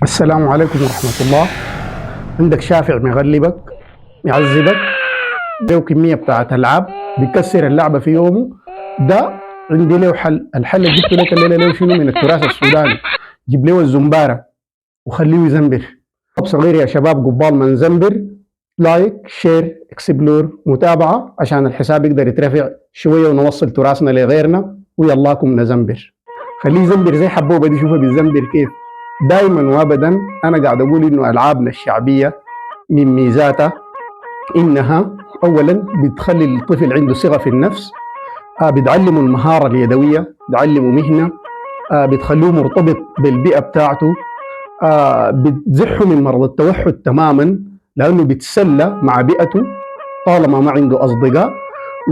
السلام عليكم ورحمة الله. عندك شافع مغلبك يعذبك، له كمية بتاعت ألعاب بيكسر اللعبة في يومه. ده عندي له حل. الحل اللي جبته لك الليلة له شنو؟ من التراث السوداني. جيب له الزنبارة وخليه يزنبر. طب صغير يا شباب، قبال ما نزنبر لايك شير اكسبلور متابعة عشان الحساب يقدر يترفع شوية ونوصل تراثنا لغيرنا، ويلاكم نزنبر. خليه يزنبر زي حبوبة دي، شوفها بتزنبر كيف. دائما وابدا انا قاعد اقول انه العابنا الشعبيه من ميزاتها انها اولا بتخلي الطفل عنده ثقه في النفس، بتعلمه المهاره اليدويه، بتعلمه مهنه، بتخليه مرتبط بالبيئه بتاعته، بتزحه من مرض التوحد تماما لانه بيتسلى مع بيئته طالما ما عنده اصدقاء.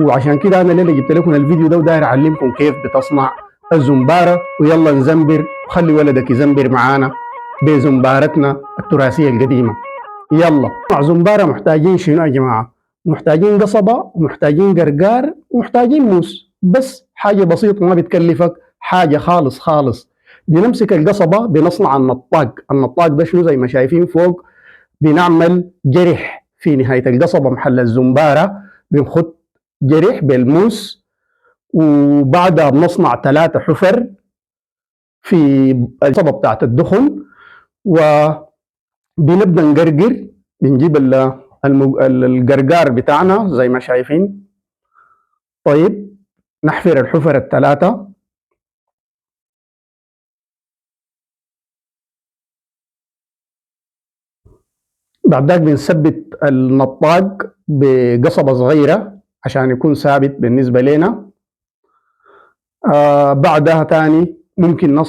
وعشان كده انا الليله جبت لكم الفيديو ده وداير اعلمكم كيف بتصنع الزنباره. ويلا نزنبر، خلي ولدك يزنبر معانا بزنبارتنا التراثيه القديمه. يلا مع زنباره محتاجين شنو يا جماعه؟ محتاجين قصبه ومحتاجين قرقار ومحتاجين موس، بس حاجه بسيطه ما بتكلفك حاجه خالص خالص. بنمسك القصبه بنصنع النطاق. النطاق ده شنو؟ زي ما شايفين فوق بنعمل جرح في نهايه القصبه محل الزنباره، بنخد جرح بالموس، وبعدها بنصنع 3 حفر في القصبه بتاعت الدخن، وبنبدا نقرقر. بنجيب القرقار بتاعنا زي ما شايفين. طيب نحفر الحفر ال3. بعد ذاك بنثبت النطاق بقصبة صغيرة عشان يكون ثابت بالنسبة لنا. بعدها تاني ممكن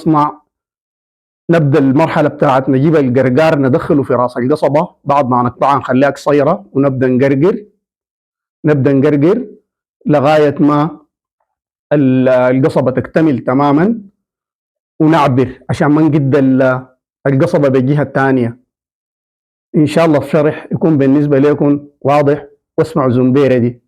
نبدا المرحلة بتاعت نجيب القرقار ندخله في راس القصبة بعد ما نقطعها نخليها قصيرة، ونبدا نقرقر لغاية ما القصبة تكتمل تماما، ونعبر عشان ما نقد القصبة بالجهة الثانية. إن شاء الله الشرح يكون بالنسبة لكم واضح، واسمعوا زنبيرة دي.